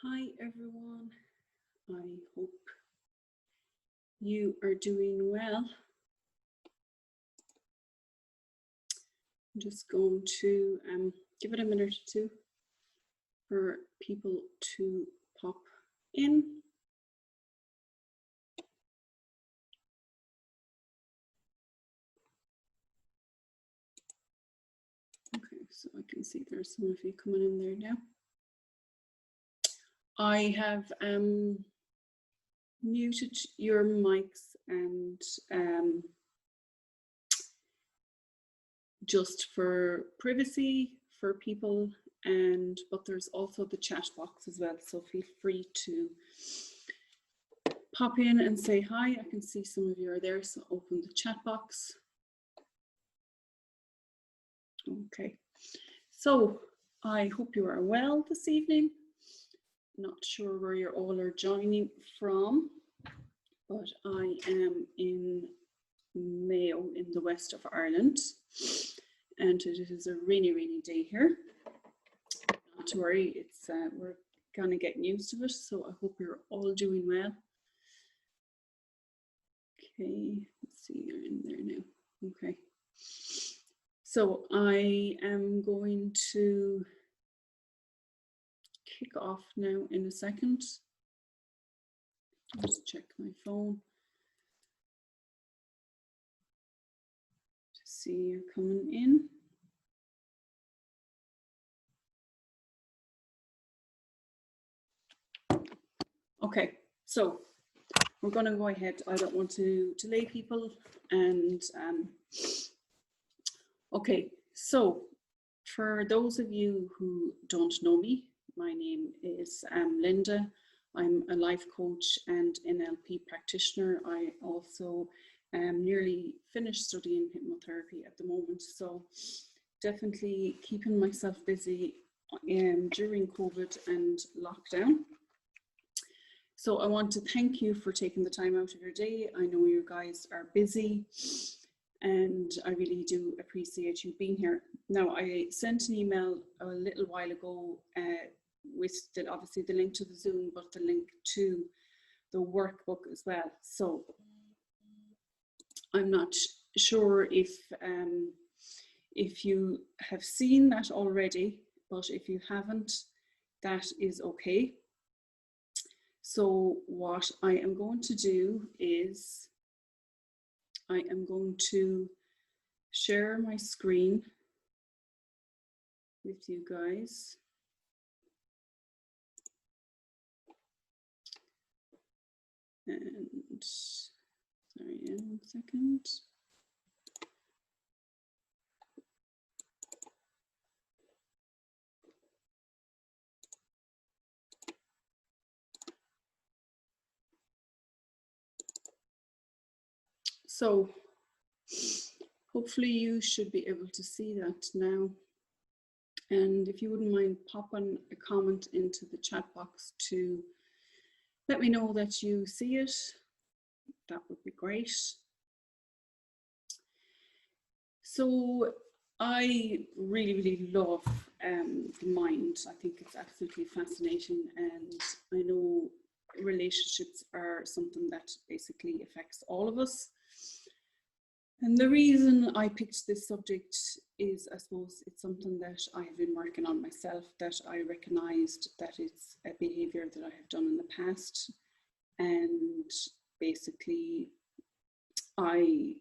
Hi everyone, I hope you are doing well. I'm just going to give it a minute or two for people to pop in. Okay, so I can see there's some of you coming in there now. I have muted your mics and just for privacy for people, but there's also the chat box as well, so feel free to pop in and say hi. I can see some of you are there, so open the chat box. Okay, so I hope you are well this evening. Not sure where you all are joining from, but I am in Mayo in the west of Ireland, and it is a rainy day here. Not to worry, it's we're kind of getting used to it, so I hope you're all doing well. Okay, let's see, you're in there now. Okay, so I am going to kick off now in a second. Just check my phone to see you're coming in. Okay, so we're going to go ahead. I don't want to delay people, and okay, so for those of you who don't know me, my name is Linda. I'm a life coach and NLP practitioner. I also am nearly finished studying hypnotherapy at the moment, so definitely keeping myself busy during COVID and lockdown. So I want to thank you for taking the time out of your day. I know you guys are busy, and I really do appreciate you being here. Now, I sent an email a little while ago with obviously the link to the Zoom, but the link to the workbook as well. So I'm not sure if you have seen that already, but if you haven't, that is okay. So what I am going to do is I am going to share my screen with you guys. And sorry, 1 second. So hopefully you should be able to see that now. And if you wouldn't mind popping a comment into the chat box to let me know that you see it, that would be great. So I really love the mind. I think it's absolutely fascinating, and I know relationships are something that basically affects all of us. And the reason I picked this subject is, I suppose, it's something that I have been working on myself, that I recognized that it's a behavior that I have done in the past. And basically, I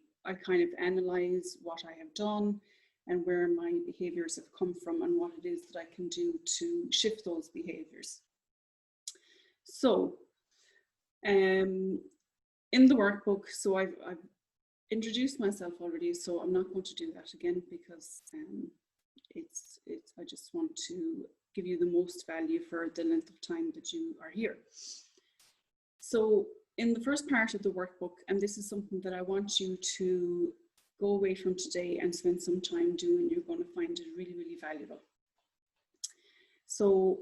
kind of analyze what I have done and where my behaviors have come from and what it is that I can do to shift those behaviors. So in the workbook, so I've introduced myself already, so I'm not going to do that again because I just want to give you the most value for the length of time that you are here. So in the first part of the workbook, and this is something that I want you to go away from today and spend some time doing, you're going to find it really valuable. So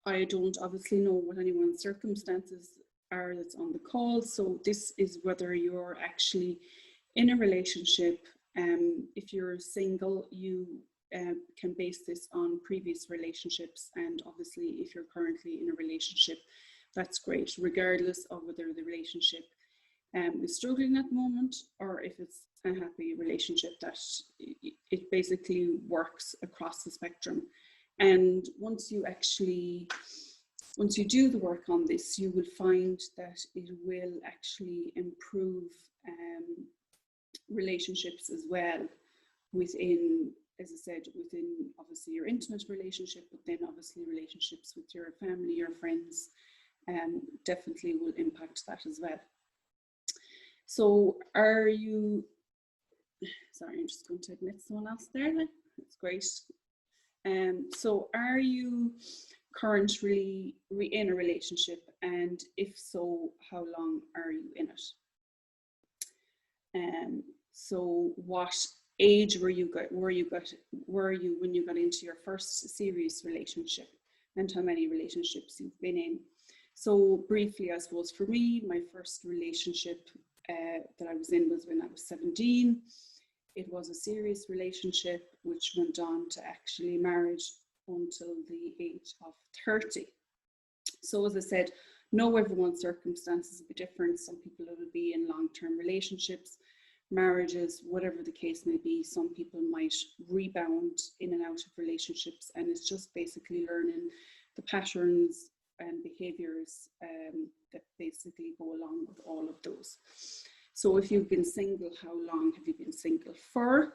I don't obviously know what anyone's circumstances are that's on the call. So this is whether you're actually in a relationship. If you're single, you can base this on previous relationships, and obviously if you're currently in a relationship, that's great, regardless of whether the relationship is struggling at the moment or if it's a happy relationship, that it basically works across the spectrum. And once you do the work on this, you will find that it will actually improve relationships as well within, as I said, within obviously your intimate relationship, but then obviously relationships with your family, your friends, definitely will impact that as well. So are you, sorry, I'm just going to admit someone else there. That's great. So are you currently in a relationship, and if so, how long are you in it? So what age were you when you got into your first serious relationship, and how many relationships you've been in? So briefly, I suppose for me, my first relationship that I was in was when I was 17. It was a serious relationship which went on to actually marriage until the age of 30. So as I said, no, everyone's circumstances will be different. Some people will be in long-term relationships, marriages, whatever the case may be. Some people might rebound in and out of relationships, and it's just basically learning the patterns and behaviors that basically go along with all of those. So if you've been single, how long have you been single for?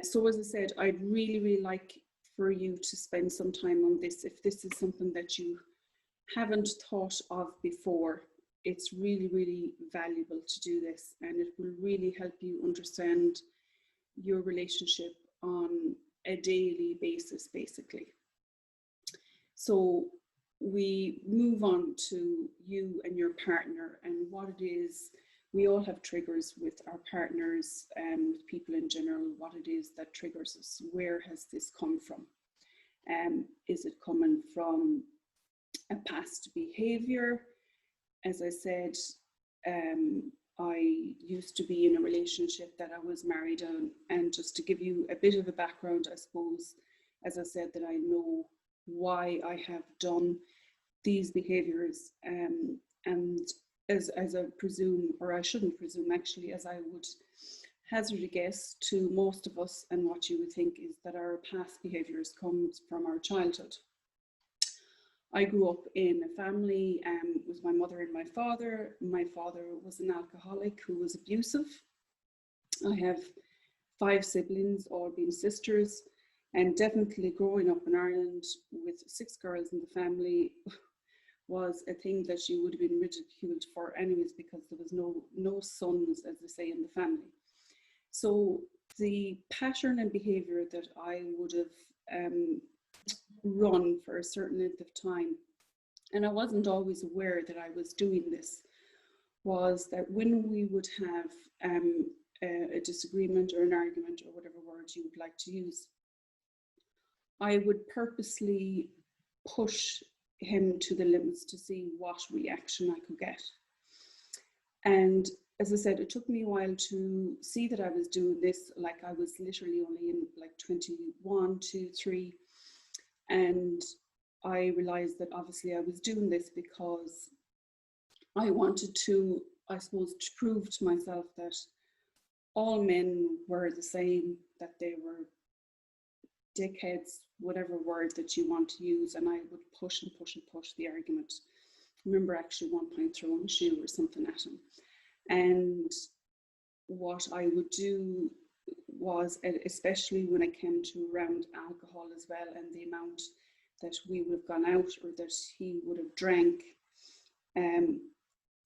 So as I said, I'd really like for you to spend some time on this. If this is something that you haven't thought of before, it's really valuable to do this, and it will really help you understand your relationship on a daily basis, basically. So we move on to you and your partner and what it is. We all have triggers with our partners and with people in general, what it is that triggers us. Where has this come from? Is it coming from a past behavior? As I said, I used to be in a relationship that I was married on, and just to give you a bit of a background, I suppose, as I said, that I know why I have done these behaviors, and as I presume, or I shouldn't presume actually, as I would hazard a guess to most of us, and what you would think is that our past behaviors come from our childhood. I grew up in a family with my mother and my father. My father was an alcoholic who was abusive. I have 5 siblings, all being sisters, and definitely growing up in Ireland with 6 girls in the family was a thing that you would have been ridiculed for anyways, because there was no sons, as they say, in the family. So the pattern and behavior that I would have run for a certain length of time, and I wasn't always aware that I was doing this, was that when we would have a disagreement or an argument or whatever word you would like to use, I would purposely push him to the limits to see what reaction I could get. And as I said, it took me a while to see that I was doing this. Like, I was literally only in like 21, 2, 3, and I realized that obviously I was doing this because I wanted to, I suppose, to prove to myself that all men were the same, that they were dickheads, whatever word that you want to use, and I would push and push and push the argument. I remember actually one point throwing a shoe or something at him. And what I would do was, especially when it came to around alcohol as well, and the amount that we would have gone out or that he would have drank,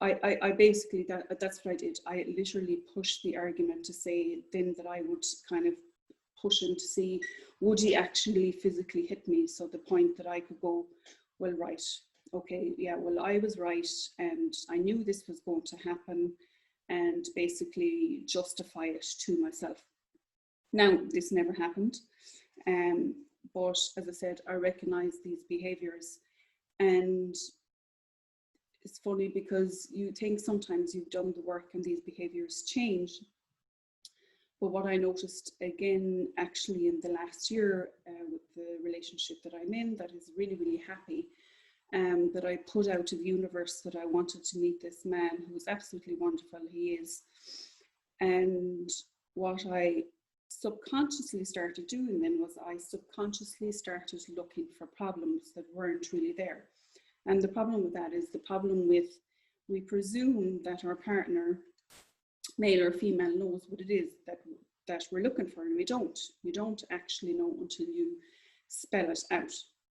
I basically, that's what I did. I literally pushed the argument to say then that I would kind of push him to see, would he actually physically hit me? So the point that I could go, well, right, okay, yeah, well, I was right, and I knew this was going to happen, and basically justify it to myself. Now, this never happened, but as I said, I recognize these behaviors, and it's funny because you think sometimes you've done the work and these behaviors change, But what I noticed again, actually in the last year with the relationship that I'm in, that is really, really happy, that I put out to the universe that I wanted to meet this man who was absolutely wonderful, he is. And what I subconsciously started doing then was I subconsciously started looking for problems that weren't really there. And the problem with that is the problem with, we presume that our partner, male or female, knows what it is that we're looking for, and we don't. You don't actually know until you spell it out.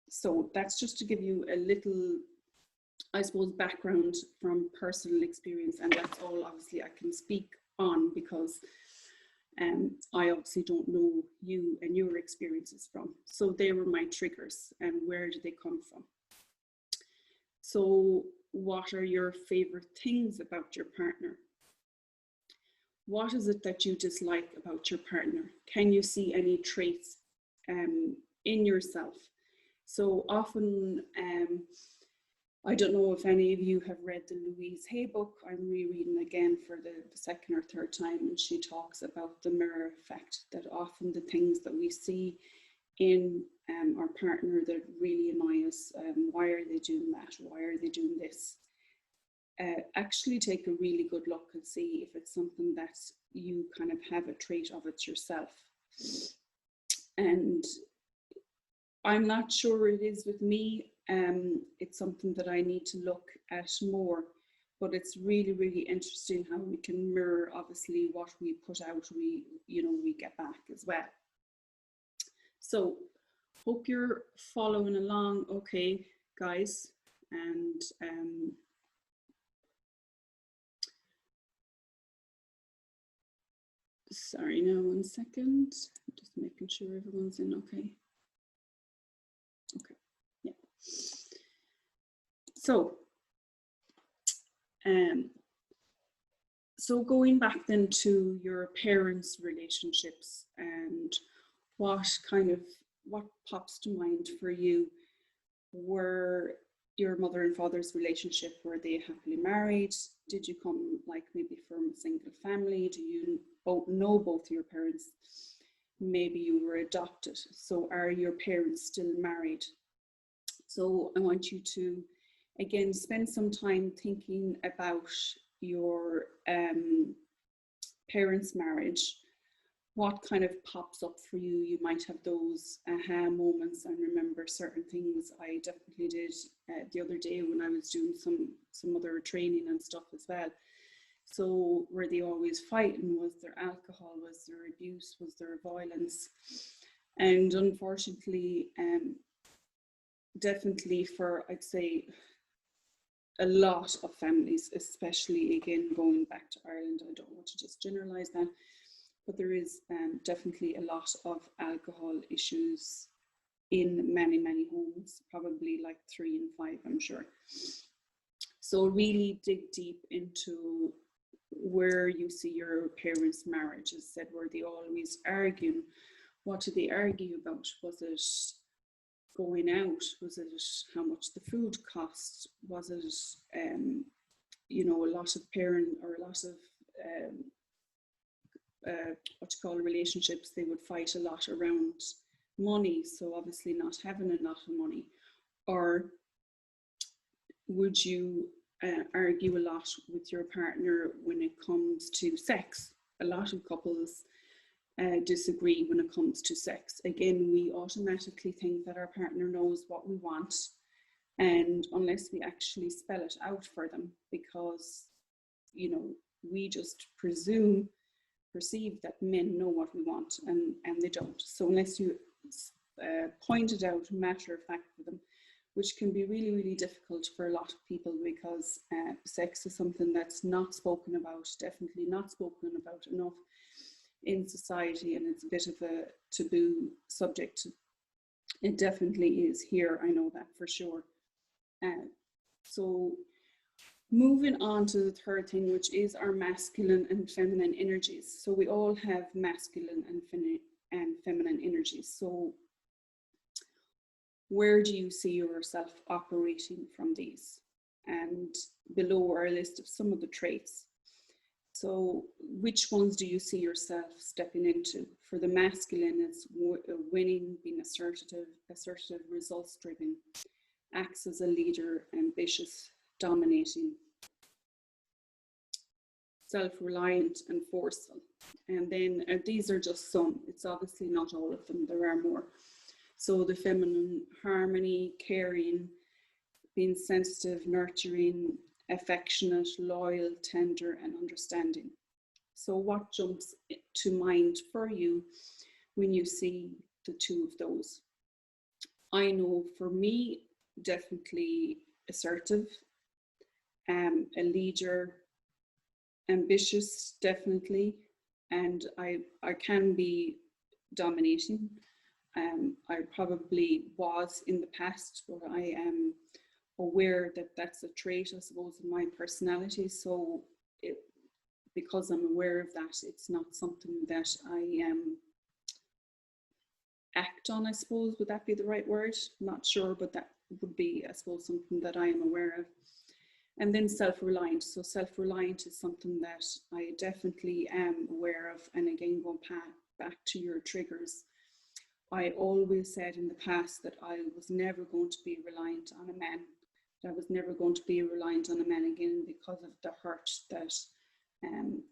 So that's just to give you a little, I suppose, background from personal experience, and that's all obviously I can speak on, because I obviously don't know you and your experiences from. So they were my triggers, and where did they come from? So what are your favorite things about your partner? What is it that you dislike about your partner? Can you see any traits in yourself? So often, I don't know if any of you have read the Louise Hay book. I'm rereading again for the second or third time, and she talks about the mirror effect, that often the things that we see in our partner that really annoy us, why are they doing that? Why are they doing this? Actually take a really good look and see if it's something that you kind of have a trait of it yourself. And I'm not sure it is with me. It's something that I need to look at more, but it's really, really interesting how we can mirror, obviously, what we put out, we get back as well. So hope you're following along okay, guys. And sorry, now 1 second. I'm just making sure everyone's in okay. Okay, yeah. So going back then to your parents' relationships, and what pops to mind for you? Were your mother and father's relationship, were they happily married? Did you come like maybe from a single family? Do you know both your parents? Maybe you were adopted. So are your parents still married? So I want you to, again, spend some time thinking about your parents' marriage. What kind of pops up for you? You might have those aha moments and remember certain things. I definitely did the other day when I was doing some other training and stuff as well. So were they always fighting? Was there alcohol? Was there abuse? Was there violence? And unfortunately, definitely for, I'd say, a lot of families, especially again going back to Ireland, I don't want to just generalize that, but there is definitely a lot of alcohol issues in many, many homes, probably like 3 in 5, I'm sure. So really dig deep into where you see your parents' marriage. As said, were they always arguing? What did they argue about? Was it going out? Was it how much the food cost? Was it, a lot of parent or a lot of relationships, they would fight a lot around money, so obviously not having a lot of money? Or would you argue a lot with your partner when it comes to sex? A lot of couples disagree when it comes to sex. Again, we automatically think that our partner knows what we want, and unless we actually spell it out for them, because we just perceive that men know what we want, and they don't. So unless you point it out matter of fact for them, which can be really, really difficult for a lot of people, because sex is something that's not spoken about, definitely not spoken about enough in society, and it's a bit of a taboo subject. It definitely is here, I know that for sure. So moving on to the third thing, which is our masculine and feminine energies. So we all have masculine and feminine energies. So where do you see yourself operating from these? And below are a list of some of the traits. So which ones do you see yourself stepping into? For the masculine, it's winning, being assertive, results driven, acts as a leader, ambitious, dominating, self-reliant and forceful. And then these are just some. It's obviously not all of them, there are more. So the feminine, harmony, caring, being sensitive, nurturing, affectionate, loyal, tender, and understanding. So what jumps to mind for you when you see the two of those? I know for me, definitely assertive, a leader, ambitious, definitely, and I can be dominating. I probably was in the past, but I am aware that that's a trait, I suppose, in my personality. So because I'm aware of that, it's not something that I act on, I suppose. Would that be the right word? I'm not sure, but that would be, I suppose, something that I am aware of. And then self-reliant. So self-reliant is something that I definitely am aware of. And again, going back to your triggers, I always said in the past that I was never going to be reliant on a man. I was never going to be reliant on a man again because of the hurt that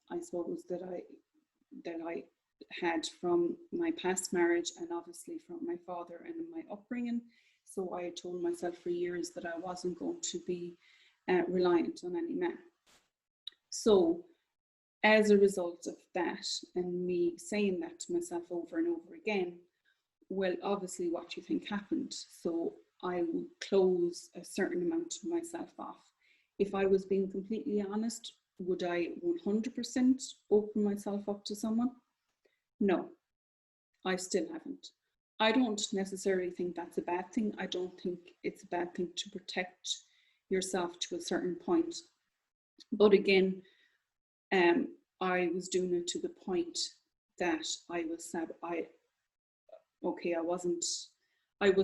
I suppose that I had from my past marriage and obviously from my father and my upbringing. So I told myself for years that I wasn't going to be reliant on any man. So as a result of that and me saying that to myself over and over again, well, obviously what do you think happened? So I would close a certain amount of myself off. If I was being completely honest, would I 100% open myself up to someone? No, I still haven't. I don't necessarily think that's a bad thing. I don't think it's a bad thing to protect yourself to a certain point. But again, I was doing it to the point that I was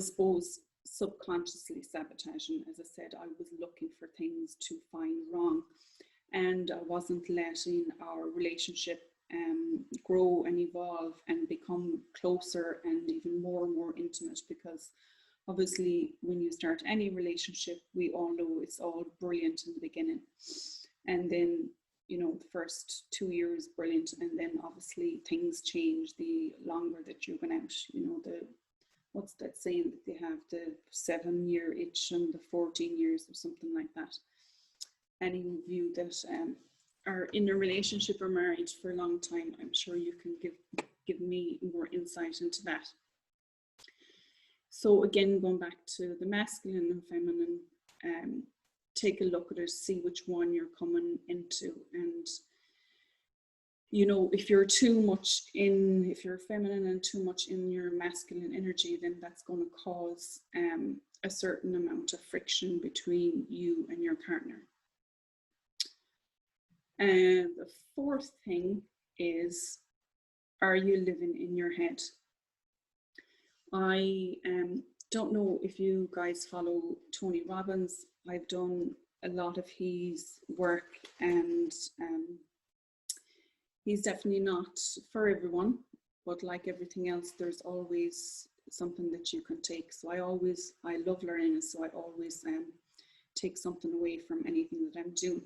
suppose subconsciously sabotaging. As I said, I was looking for things to find wrong, and I wasn't letting our relationship grow and evolve and become closer and even more intimate, because obviously when you start any relationship, we all know it's all brilliant in the beginning, and then the first 2 years brilliant, and then obviously things change the longer that you've been out. What's that saying that they have, the 7-year itch and the 14 years or something like that. Any of you that are in a relationship or married for a long time, I'm sure you can give me more insight into that. So again, going back to the masculine and feminine, take a look at it, see which one you're coming into. And if you're if you're feminine and too much in your masculine energy, then that's going to cause a certain amount of friction between you and your partner. And the fourth thing is, are you living in your head? I don't know if you guys follow Tony Robbins. I've done a lot of his work, and he's definitely not for everyone, but like everything else, there's always something that you can take. So I love learning, so I always take something away from anything that I'm doing.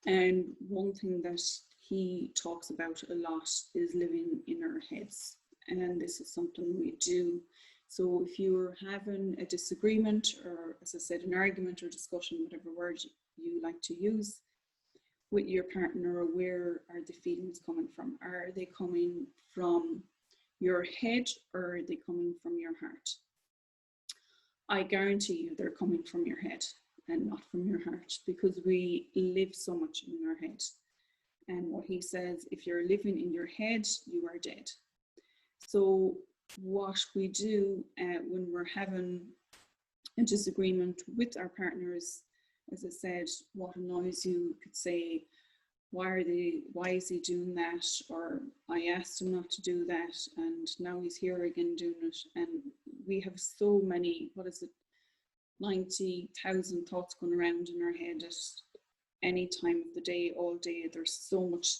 And one thing that he talks about a lot is living in our heads. And this is something we do. So if you're having a disagreement, or as I said, an argument or discussion, whatever word you like to use, with your partner, where are the feelings coming from? Are they coming from your head, or are they coming from your heart? I guarantee you they're coming from your head and not from your heart, because we live so much in our head. And what he says, if you're living in your head, you are dead. So what we do when we're having a disagreement with our partners, as I said, what annoys you, could say, why is he doing that? Or I asked him not to do that, and now he's here again doing it. And we have so many, 90,000 thoughts going around in our head any time of the day, all day. There's so much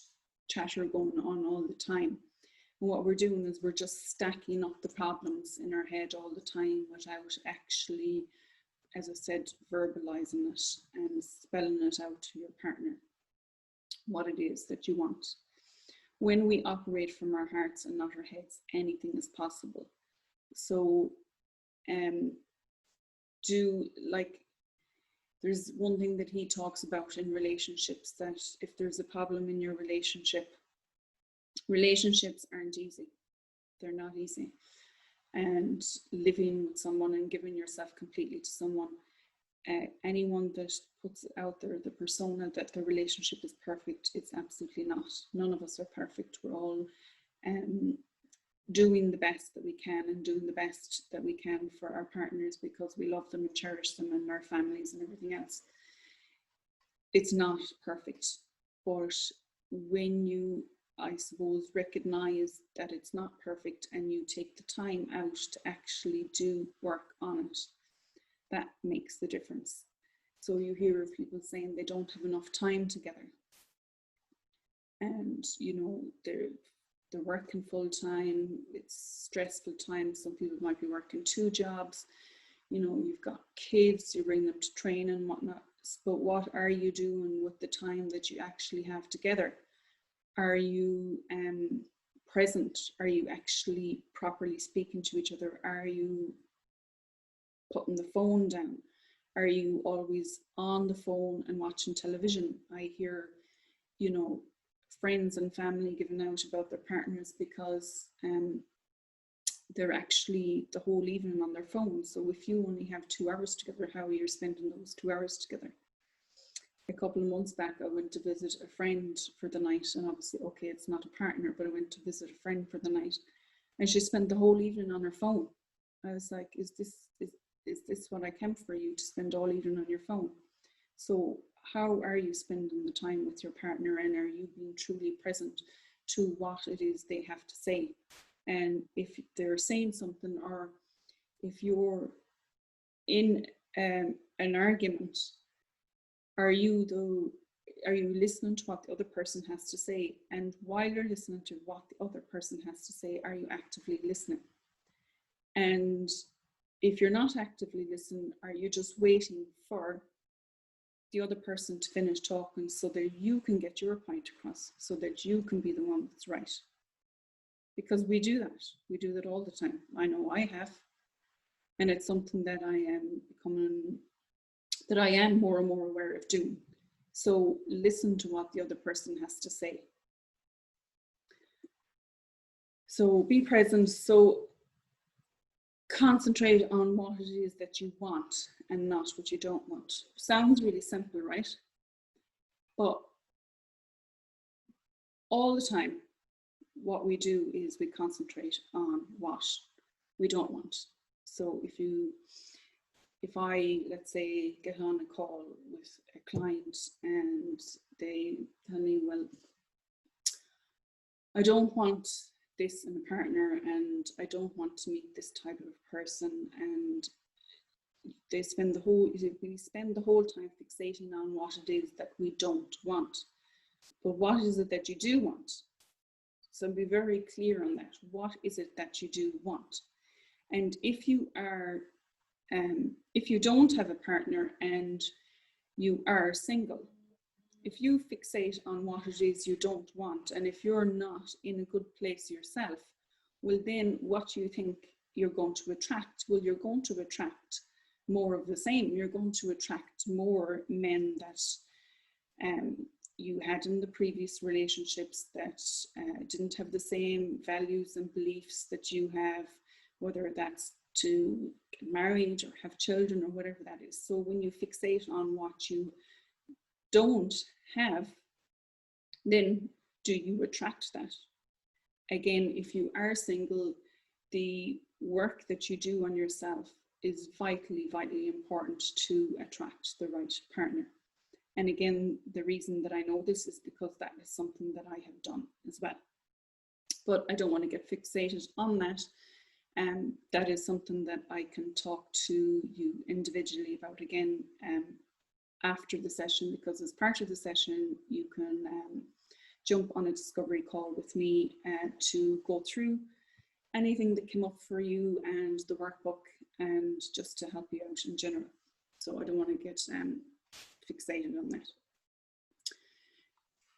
chatter going on all the time. And what we're doing is we're just stacking up the problems in our head all the time without actually, as I said, verbalizing it and spelling it out to your partner, what it is that you want. When we operate from our hearts and not our heads, anything is possible. So there's one thing that he talks about in relationships, that if there's a problem in your relationship, relationships aren't easy. They're not easy. And living with someone and giving yourself completely to someone, anyone that puts out there the persona that the relationship is perfect, it's absolutely not. None of us are perfect. We're all doing the best that we can and doing the best that we can for our partners because we love them and cherish them and our families and everything else. It's not perfect, but when you, I suppose, recognize that it's not perfect and you take the time out to actually do work on it, that makes the difference. So you hear of people saying they don't have enough time together, and you know, they're working full time, it's stressful time. Some people might be working 2 jobs, you know, you've got kids, you bring them to training and whatnot, but what are you doing with the time that you actually have together? Are you present? Are you actually properly speaking to each other? Are you putting the phone down? Are you always on the phone and watching television? I hear, you know, friends and family giving out about their partners because they're actually the whole evening on their phone. So if you only have 2 hours together, how are you spending those 2 hours together? A couple of months back, I went to visit a friend for the night, and obviously, okay, it's not a partner, but I went to visit a friend for the night, and she spent the whole evening on her phone. I was like, is this what I came for, you to spend all evening on your phone? So how are you spending the time with your partner, and are you being truly present to what it is they have to say? And if they're saying something, or if you're in an argument, are you listening to what the other person has to say? And while you're listening to what the other person has to say, are you actively listening? And if you're not actively listening, are you just waiting for the other person to finish talking so that you can get your point across, so that you can be the one that's right? Because we do that. We do that all the time. I know I have. And it's something that I am more and more aware of doing. So listen to what the other person has to say. So be present. So concentrate on what it is that you want and not what you don't want. Sounds really simple, right? But all the time, what we do is we concentrate on what we don't want. So if I, let's say, get on a call with a client and they tell me, well, I don't want this in a partner, and I don't want to meet this type of person, and we spend the whole time fixating on what it is that we don't want. But what is it that you do want? So be very clear on that. What is it that you do want? And if you don't have a partner and you are single, if you fixate on what it is you don't want, and if you're not in a good place yourself, well, then what do you think you're going to attract? Well, you're going to attract more of the same. You're going to attract more men that you had in the previous relationships that didn't have the same values and beliefs that you have, whether that's to get married or have children or whatever that is. So when you fixate on what you don't have, then do you attract that? Again, if you are single, the work that you do on yourself is vitally, vitally important to attract the right partner. And again, the reason that I know this is because that is something that I have done as well. But I don't want to get fixated on that. That is something that I can talk to you individually about again after the session, because as part of the session, you can jump on a discovery call with me to go through anything that came up for you and the workbook, and just to help you out in general. So I don't want to get fixated on that.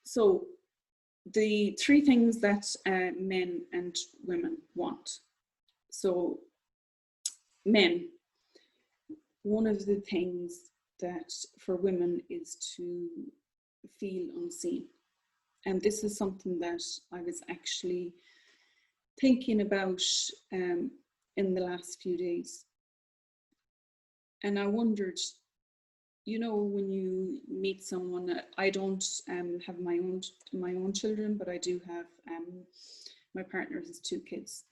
So the 3 things that men and women want. So men, one of the things that for women is to feel unseen. And this is something that I was actually thinking about in the last few days. And I wondered, you know, when you meet someone, I don't have my own children, but I do have my partner's 2 kids.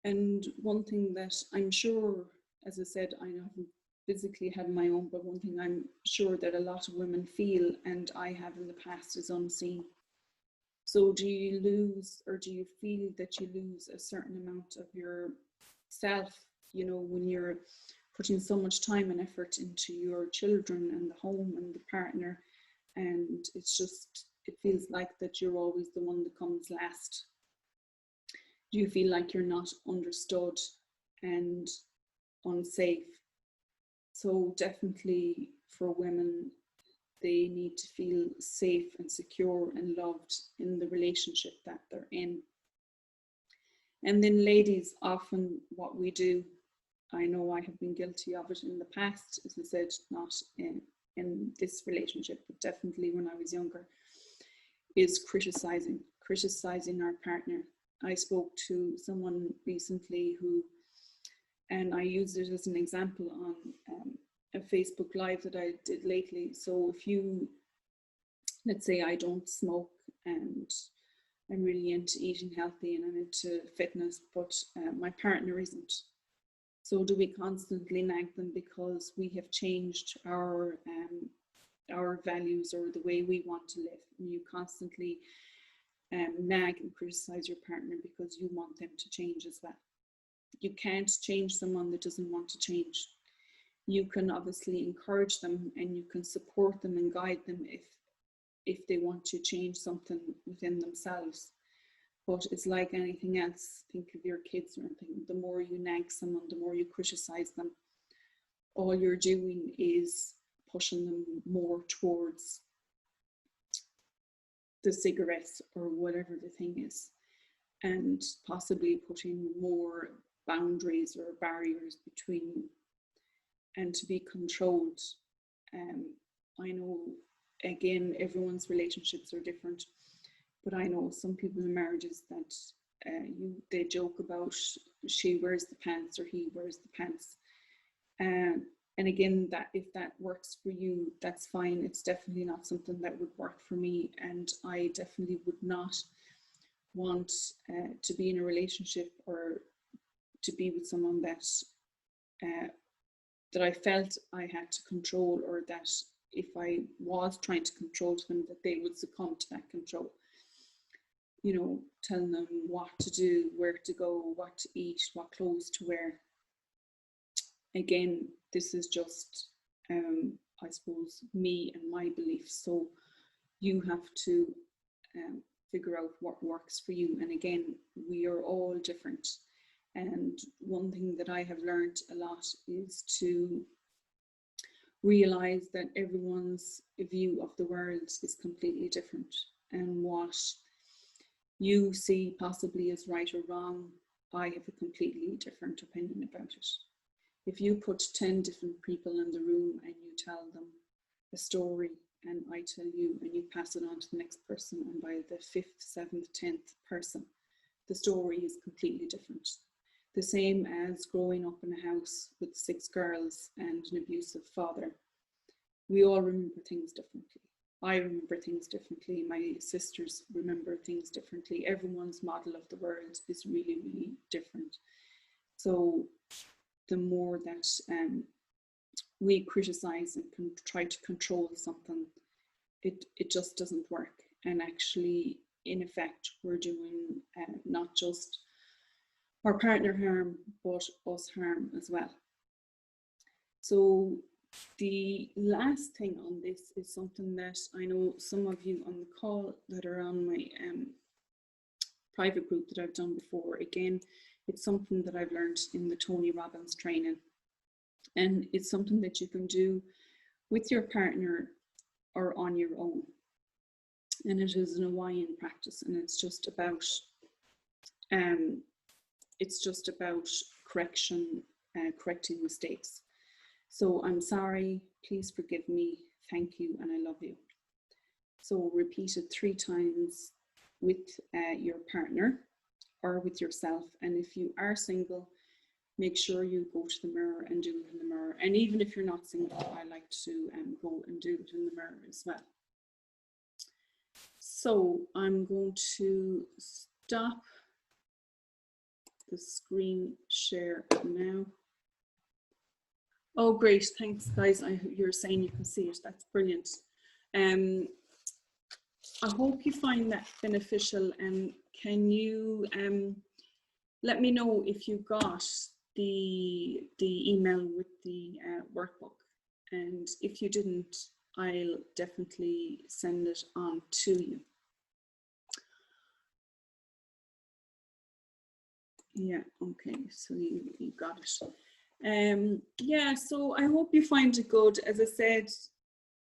And one thing that I'm sure, as I said, I haven't physically had my own, but one thing I'm sure that a lot of women feel, and I have in the past, is unseen. So do you lose, or do you feel that you lose a certain amount of yourself, you know, when you're putting so much time and effort into your children and the home and the partner, and it's just, it feels like that you're always the one that comes last? Do you feel like you're not understood and unsafe? So definitely for women, they need to feel safe and secure and loved in the relationship that they're in. And then ladies, often what we do, I know I have been guilty of it in the past, as I said, not in this relationship, but definitely when I was younger, is criticizing our partner. I spoke to someone recently who, and I used it as an example on a Facebook Live that I did lately. So if you, let's say I don't smoke and I'm really into eating healthy and I'm into fitness, but my partner isn't. So do we constantly nag them because we have changed our values or the way we want to live? And you constantly nag and criticize your partner because you want them to change as well. You can't change someone that doesn't want to change. You can obviously encourage them and you can support them and guide them if they want to change something within themselves. But it's like anything else. Think of your kids or anything. The more you nag someone, the more you criticize them, all you're doing is pushing them more towards the cigarettes or whatever the thing is, and possibly putting more boundaries or barriers between you, and to be controlled. I know, again, everyone's relationships are different, but I know some people in marriages that they joke about she wears the pants or he wears the pants. And again, that if that works for you, that's fine. It's definitely not something that would work for me, and I definitely would not want to be in a relationship or to be with someone that that I felt I had to control, or that if I was trying to control them, that they would succumb to that control. You know, telling them what to do, where to go, what to eat, what clothes to wear. Again, this is just, I suppose, me and my beliefs. So you have to figure out what works for you. And again, we are all different. And one thing that I have learned a lot is to realize that everyone's view of the world is completely different, and what you see possibly as right or wrong, I have a completely different opinion about it. If you put 10 different people in the room and you tell them a story, and I tell you, and you pass it on to the next person, and by the 5th, 7th, 10th person, the story is completely different. The same as growing up in a house with 6 girls and an abusive father. We all remember things differently. I remember things differently. My sisters remember things differently. Everyone's model of the world is really, really different. So the more that we criticize and can try to control something, it just doesn't work. And actually, in effect, we're doing not just our partner harm, but us harm as well. So The last thing on this is something that I know some of you on the call that are on my private group that I've done before. Again, it's something that I've learned in the Tony Robbins training, and it's something that you can do with your partner or on your own. And it is an Hawaiian practice, and it's just about correcting mistakes. So I'm sorry, please forgive me, thank you, and I love you. So repeat it 3 times with your partner or with yourself. And if you are single, make sure you go to the mirror and do it in the mirror. And even if you're not single, I like to go and do it in the mirror as well. So I'm going to stop the screen share now. Oh, great. Thanks, guys. You're saying you can see it. That's brilliant. I hope you find that beneficial. And can you let me know if you got the email with the workbook? And if you didn't, I'll definitely send it on to you. Yeah, okay, so you got it. Yeah, so I hope you find it good. As I said,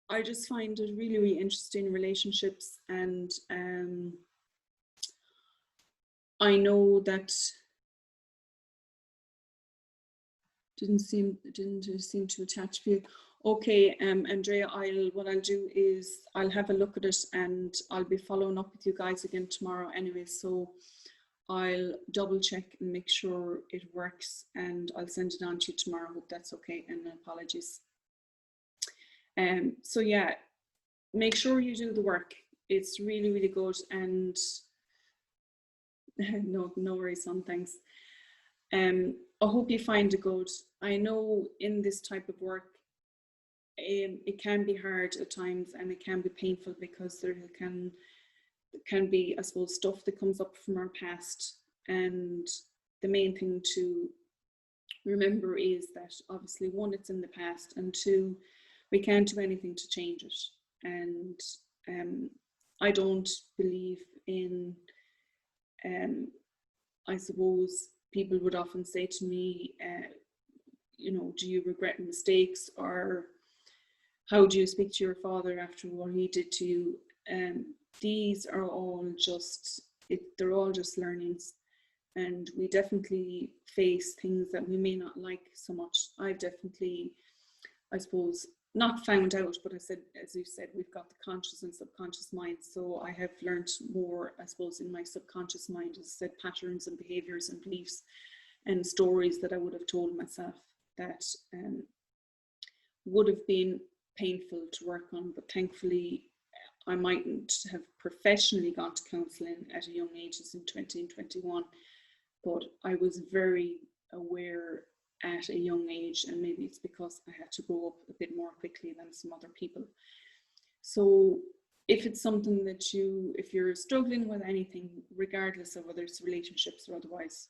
I just find it really, really interesting, relationships, and I know that didn't seem to attach for you. Okay, Andrea, what I'll do is I'll have a look at it, and I'll be following up with you guys again tomorrow anyway, so I'll double check and make sure it works, and I'll send it on to you tomorrow. Hope that's okay, and apologies. So yeah, make sure you do the work. It's really, really good, and no worries, son, thanks. I hope you find it good. I know in this type of work, it can be hard at times, and it can be painful because there can be, I suppose, stuff that comes up from our past. And the main thing to remember is that obviously, 1, it's in the past, and 2, we can't do anything to change it. And I don't believe in, I suppose, people would often say to me, you know, do you regret mistakes, or how do you speak to your father after what he did to you? These are all just, they're all just learnings, and we definitely face things that we may not like so much. I've definitely, I suppose, not found out, but I said, as you said, we've got the conscious and subconscious mind. So I have learned more, I suppose, in my subconscious mind, as I said, patterns and behaviors and beliefs and stories that I would have told myself that would have been painful to work on. But thankfully, I mightn't have professionally gone to counselling at a young age, as in 20 and 21, but I was very aware at a young age, and maybe it's because I had to grow up a bit more quickly than some other people. So if it's something that if you're struggling with anything, regardless of whether it's relationships or otherwise,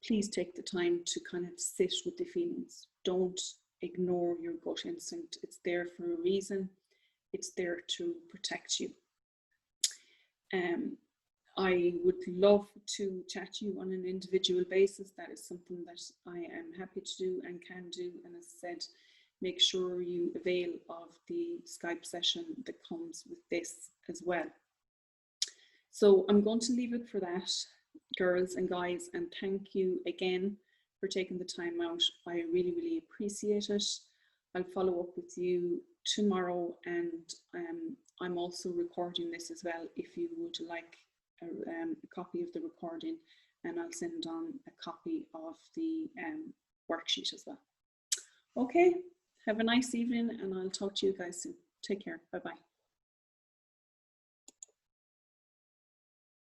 please take the time to kind of sit with the feelings. Don't ignore your gut instinct. It's there for a reason. It's there to protect you. I would love to chat to you on an individual basis. That is something that I am happy to do and can do. And as I said, make sure you avail of the Skype session that comes with this as well. So I'm going to leave it for that, girls and guys, and thank you again for taking the time out. I really, really appreciate it. I'll follow up with you tomorrow, and I'm also recording this as well if you would like a copy of the recording, and I'll send on a copy of the worksheet as well. Okay, have a nice evening, and I'll talk to you guys soon. Take care. Bye-bye.